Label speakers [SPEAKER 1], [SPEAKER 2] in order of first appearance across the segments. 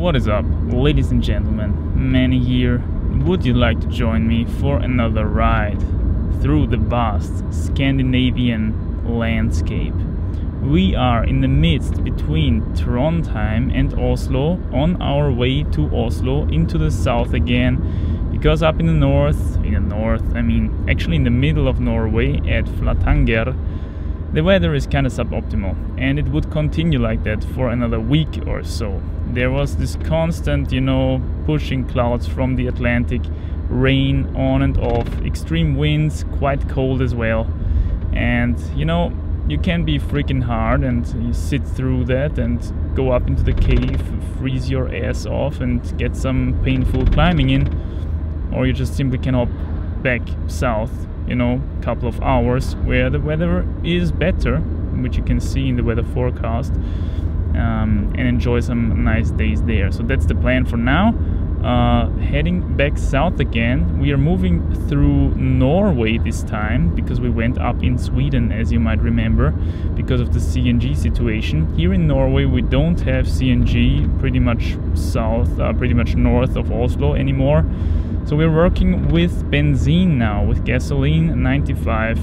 [SPEAKER 1] What is up, ladies and gentlemen? Manny here. Would you like to join me for another ride through the vast Scandinavian landscape? We are in the midst between Trondheim and Oslo, on our way to Oslo, into the south again, because up in the north, actually in the middle of Norway at Flatanger, the weather is kind of suboptimal, and it would continue like that for another week or so. There was this constant, pushing clouds from the Atlantic, rain on and off, extreme winds, quite cold as well. And, you can be freaking hard and you sit through that and go up into the cave, freeze your ass off and get some painful climbing in. Or you just simply can hop back south, couple of hours where the weather is better, which you can see in the weather forecast, and enjoy some nice days there. So that's the plan for now. Heading back south again. We are moving through Norway this time because we went up in Sweden, as you might remember, because of the CNG situation. Here in Norway we don't have CNG, pretty much north of Oslo anymore. So we're working with benzene now, with gasoline 95.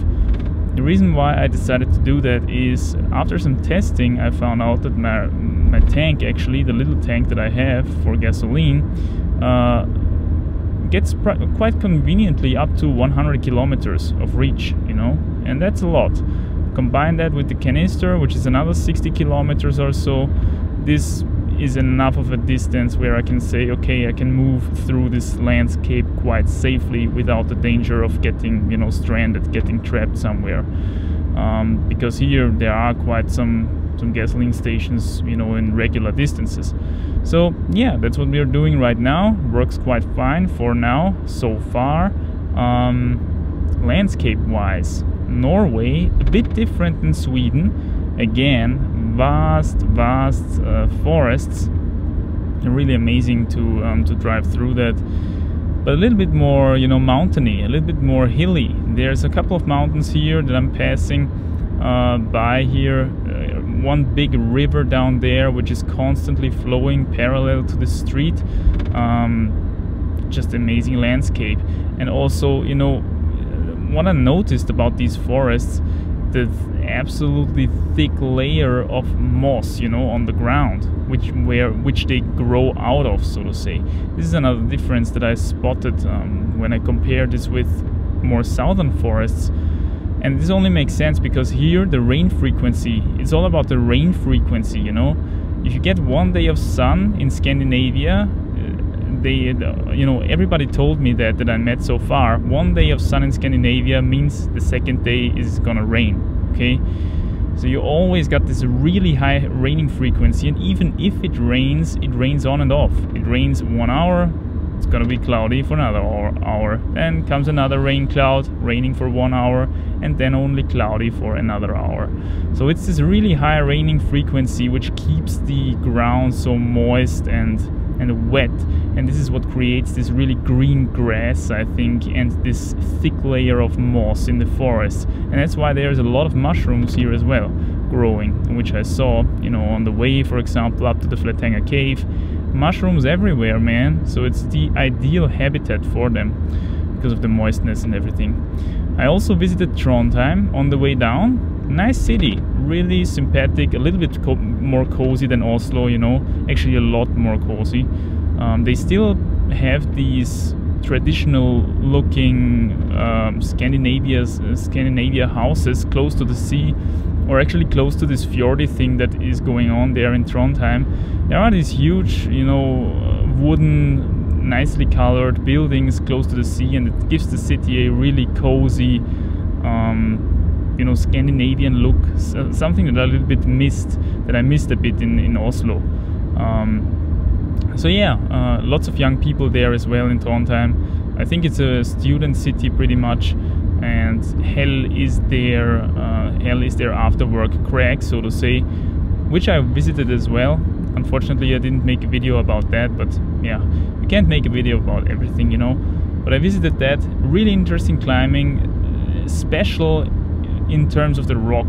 [SPEAKER 1] The reason why I decided to do that is after some testing I found out that my tank, actually the little tank that I have for gasoline, gets quite conveniently up to 100 kilometers of reach, and that's a lot. Combine that with the canister, which is another 60 kilometers or so. This is enough of a distance where I can say, okay, I can move through this landscape quite safely without the danger of getting, stranded, getting trapped somewhere. Because here there are quite some gasoline stations, in regular distances. So yeah, that's what we are doing right now. Works quite fine for now, so far. Landscape-wise, Norway, a bit different than Sweden. Again, vast forests. Really amazing to drive through that, but a little bit more mountainy, a little bit more hilly. There's a couple of mountains here that I'm passing by here. One big river down there which is constantly flowing parallel to the street. Just amazing landscape. And also, what I noticed about these forests, the absolutely thick layer of moss, on the ground, which they grow out of, so to say. This is another difference that I spotted when I compared this with more southern forests. And this only makes sense because here the rain frequency, it's all about the rain frequency, If you get one day of sun in Scandinavia, everybody told me that I met so far, one day of sun in Scandinavia means the second day is gonna rain, okay? So you always got this really high raining frequency, and even if it rains on and off. It rains 1 hour, it's gonna be cloudy for another hour. Then comes another rain cloud, raining for 1 hour, and then only cloudy for another hour. So it's this really high raining frequency which keeps the ground so moist and wet, and this is what creates this really green grass, I think, and this thick layer of moss in the forest. And that's why there's a lot of mushrooms here as well growing, which I saw on the way, for example, up to the Flatanger cave. Mushrooms everywhere, man. So it's the ideal habitat for them because of the moistness and everything. I also visited Trondheim on the way down. Nice city, really sympathetic, a little bit more cozy than Oslo, actually a lot more cozy. They still have these traditional looking Scandinavia houses close to the sea, or actually close to this fjordy thing that is going on there in Trondheim. There are these huge, wooden, nicely colored buildings close to the sea, and it gives the city a really cozy, Scandinavian look. Something that I missed a bit in Oslo. So yeah, lots of young people there as well in Trondheim. I think it's a student city pretty much, and hell is their after work crack, so to say, which I visited as well. Unfortunately I didn't make a video about that, but yeah, you can't make a video about everything, but I visited that. Really interesting climbing, special in terms of the rock.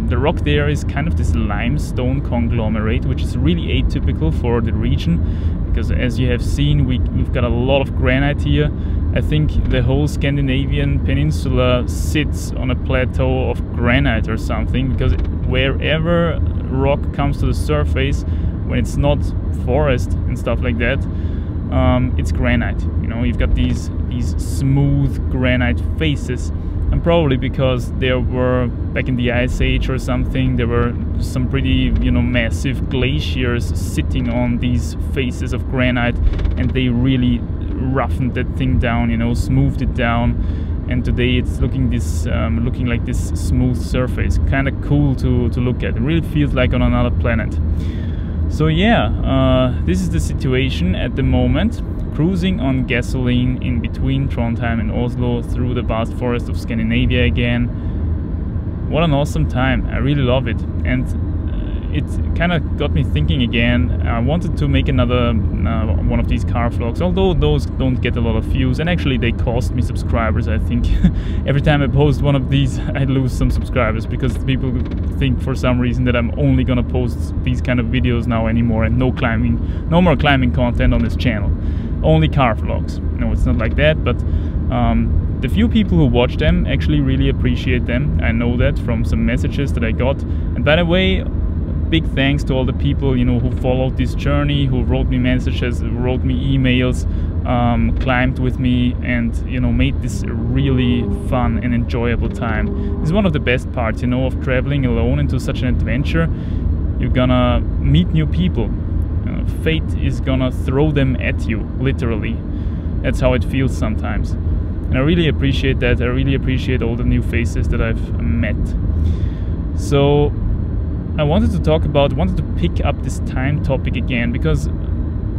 [SPEAKER 1] The rock there is kind of this limestone conglomerate, which is really atypical for the region, because as you have seen, we've got a lot of granite here. I think the whole Scandinavian peninsula sits on a plateau of granite or something, because wherever rock comes to the surface, when it's not forest and stuff like that, it's granite. You know, you've got these smooth granite faces. And probably because there were, back in the Ice Age or something, there were some pretty, you know, massive glaciers sitting on these faces of granite, and they really roughened that thing down, you know, smoothed it down. And today it's looking like this smooth surface. Kind of cool to look at. It really feels like on another planet. So yeah, this is the situation at the moment. Cruising on gasoline in between Trondheim and Oslo through the vast forest of Scandinavia again. What an awesome time. I really love it. And it kind of got me thinking again. I wanted to make another one of these car vlogs, although those don't get a lot of views, and actually they cost me subscribers, I think. Every time I post one of these, I lose some subscribers, because people think for some reason that I'm only gonna post these kind of videos now anymore, and no more climbing content on this channel. Only car vlogs. No, it's not like that, but the few people who watch them actually really appreciate them. I know that from some messages that I got. And by the way, big thanks to all the people, you know, who followed this journey, who wrote me messages, wrote me emails, climbed with me, and, you know, made this a really fun and enjoyable time. This is one of the best parts, you know, of traveling alone into such an adventure. You're gonna meet new people. Fate is gonna throw them at you, literally. That's how it feels sometimes. And I really appreciate that. I really appreciate all the new faces that I've met. So I wanted to pick up this time topic again, because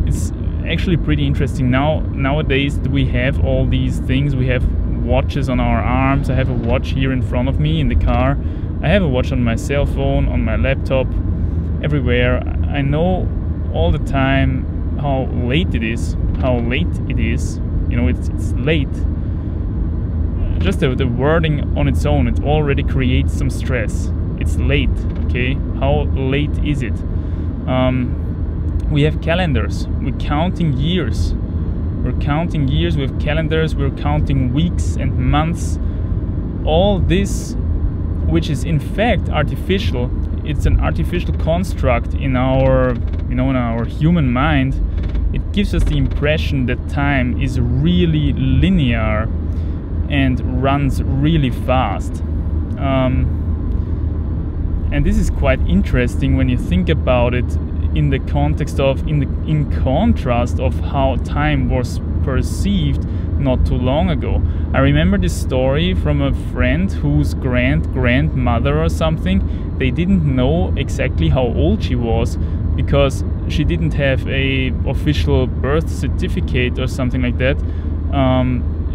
[SPEAKER 1] it's actually pretty interesting. Nowadays we have all these things. We have watches on our arms. I have a watch here in front of me in the car. I have a watch on my cell phone, on my laptop, everywhere. I know all the time how late it is. You know, it's late. Just the wording on its own, it already creates some stress. It's late, okay? How late is it? We have calendars. We're counting years. We have calendars. We're counting weeks and months. All this, which is in fact artificial. It's an artificial construct in our, you know, in our human mind. It gives us the impression that time is really linear and runs really fast. And this is quite interesting when you think about it in the context of, in contrast of how time was perceived not too long ago. I remember this story from a friend whose grandmother or something. They didn't know exactly how old she was, because she didn't have a official birth certificate or something like that.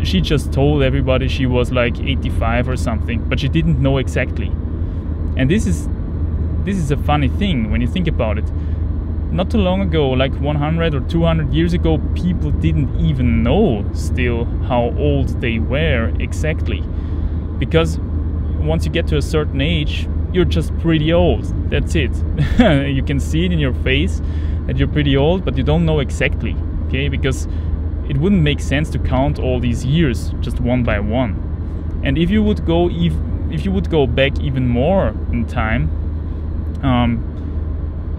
[SPEAKER 1] She just told everybody she was like 85 or something, but she didn't know exactly. And this is a funny thing when you think about it. Not too long ago, like 100 or 200 years ago, people didn't even know still how old they were exactly. Because once you get to a certain age, you're just pretty old. That's it. You can see it in your face that you're pretty old, but you don't know exactly, okay? Because it wouldn't make sense to count all these years just one by one. And if you would go back even more in time,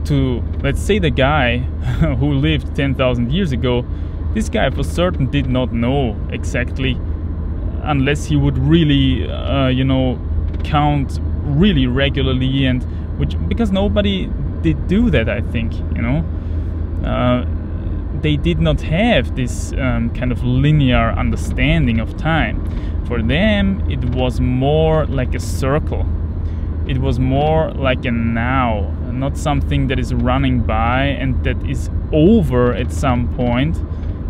[SPEAKER 1] to, let's say, the guy who lived 10,000 years ago, this guy for certain did not know exactly, unless he would really, you know, count really regularly, and because nobody did do that, I think, you know. They did not have this kind of linear understanding of time. For them, it was more like a circle. It was more like a now, not something that is running by and that is over at some point.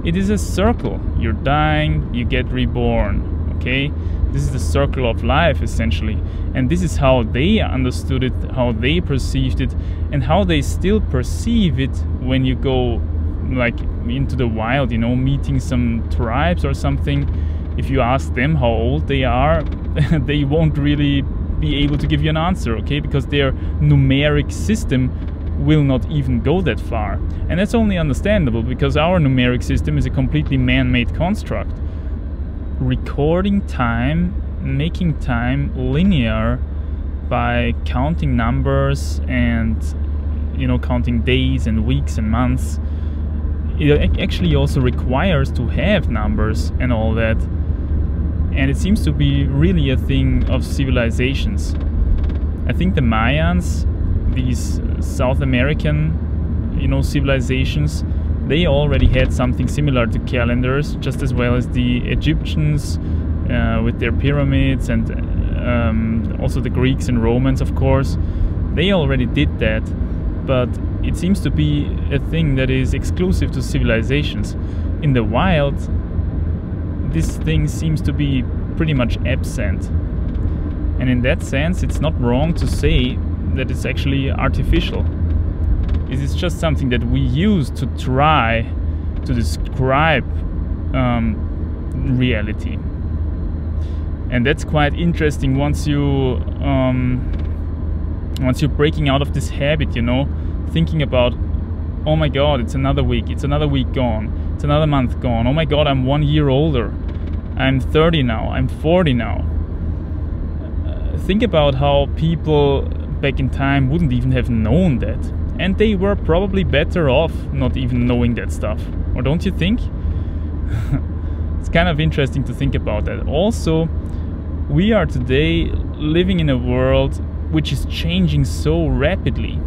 [SPEAKER 1] It is a circle. You're dying, you get reborn, okay? This is the circle of life, essentially. And this is how they understood it, how they perceived it, and how they still perceive it when you go like into the wild, you know, meeting some tribes or something. If you ask them how old they are, they won't really be able to give you an answer, okay? Because their numeric system will not even go that far. And that's only understandable because our numeric system is a completely man-made construct. Recording time, making time linear by counting numbers and, you know, counting days and weeks and months, it actually also requires to have numbers and all that. And it seems to be really a thing of civilizations. I think the Mayans, these South American, you know, civilizations, they already had something similar to calendars, just as well as the Egyptians with their pyramids, and also the Greeks and Romans, of course. They already did that, but it seems to be a thing that is exclusive to civilizations. In the wild, this thing seems to be pretty much absent. And in that sense, it's not wrong to say that it's actually artificial. It is just something that we use to try to describe reality. And that's quite interesting once you're breaking out of this habit, you know, thinking about, oh my god, it's another week gone, it's another month gone, oh my god, I'm 1 year older, I'm 30 now, I'm 40 now. Think about how people back in time wouldn't even have known that. And they were probably better off not even knowing that stuff. Or don't you think? It's kind of interesting to think about that. Also, we are today living in a world which is changing so rapidly.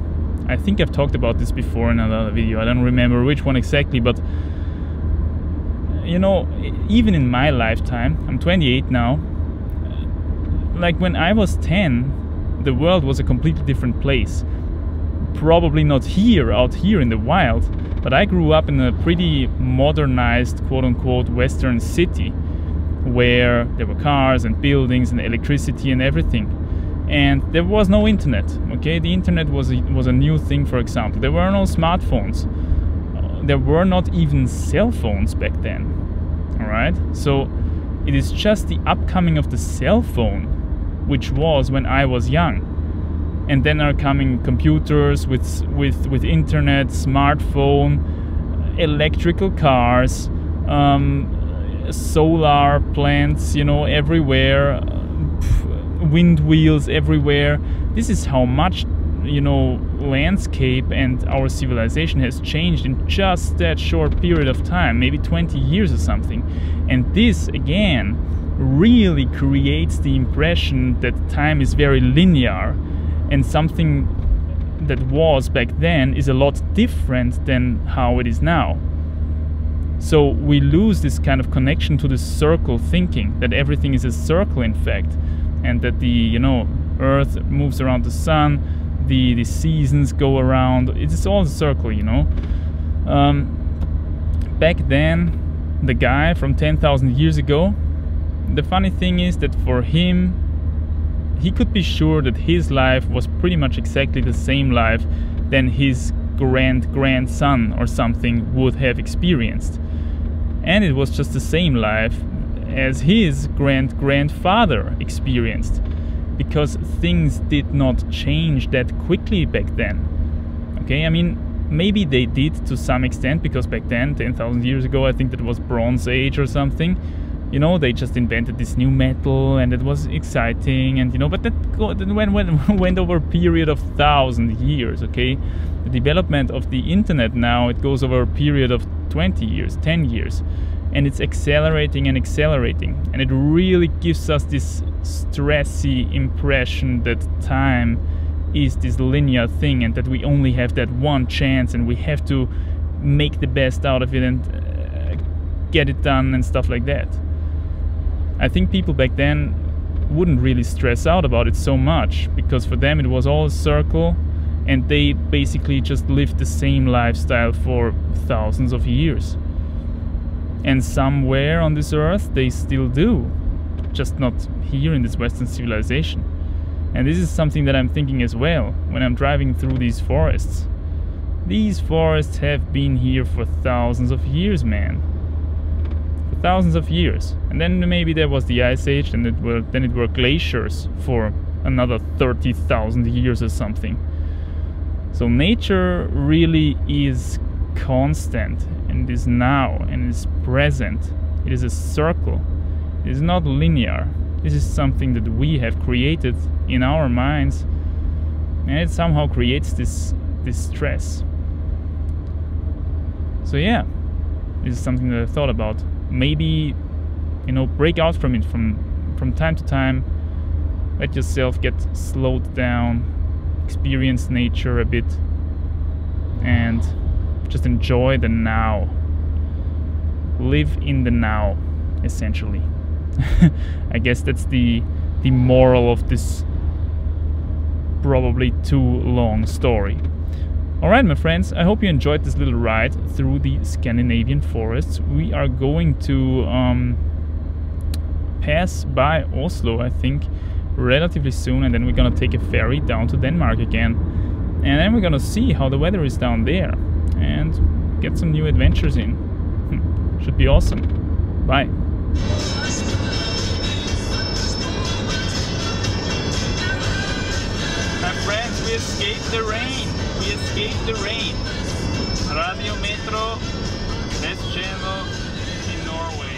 [SPEAKER 1] I think I've talked about this before in another video. I don't remember which one exactly, but you know, even in my lifetime, I'm 28 now, like when I was 10, the world was a completely different place. Probably not out here in the wild, but I grew up in a pretty modernized, quote-unquote, Western city where there were cars and buildings and electricity and everything. And there was no internet, okay? The internet was a new thing, for example. There were no smartphones. There were not even cell phones back then, all right? So it is just the upcoming of the cell phone, which was when I was young. And then are coming computers with internet, smartphone, electrical cars, solar plants, you know, everywhere, wind wheels everywhere. This is how much, you know, landscape and our civilization has changed in just that short period of time, maybe 20 years or something. And this, again, really creates the impression that time is very linear. And something that was back then is a lot different than how it is now. So we lose this kind of connection to the circle thinking, that everything is a circle in fact, and that the, you know, Earth moves around the sun, the seasons go around, it's all a circle, you know. Back then, the guy from 10,000 years ago, the funny thing is that for him, he could be sure that his life was pretty much exactly the same life than his grandson or something would have experienced. And it was just the same life as his grandfather experienced, because things did not change that quickly back then. Okay, I mean, maybe they did to some extent, because back then, 10,000 years ago, I think that was Bronze Age or something. You know, they just invented this new metal and it was exciting, and you know, but that went over a period of 1,000 years, okay? The development of the internet now, it goes over a period of 20 years, 10 years, and it's accelerating and accelerating, and it really gives us this stressy impression that time is this linear thing and that we only have that one chance and we have to make the best out of it and get it done and stuff like that. I think people back then wouldn't really stress out about it so much, because for them it was all a circle and they basically just lived the same lifestyle for thousands of years. And somewhere on this earth they still do, just not here in this Western civilization. And this is something that I'm thinking as well when I'm driving through these forests. These forests have been here for thousands of years, man. Thousands of years, and then maybe there was the Ice Age, and then it were glaciers for another 30,000 years or something. So nature really is constant, and is now, and is present. It is a circle. It is not linear. This is something that we have created in our minds, and it somehow creates this stress. So yeah, this is something that I thought about. Maybe, you know, break out from it from time to time. Let yourself get slowed down, experience nature a bit, and just enjoy the now. Live in the now, essentially. I guess that's the moral of this probably too long story. Alright, my friends, I hope you enjoyed this little ride through the Scandinavian forests. We are going to pass by Oslo, I think, relatively soon, and then we're gonna take a ferry down to Denmark again. And then we're gonna see how the weather is down there and get some new adventures in. Should be awesome. Bye. My friends, we escaped the rain. We escaped the rain. Radio Metro, best channel in Norway.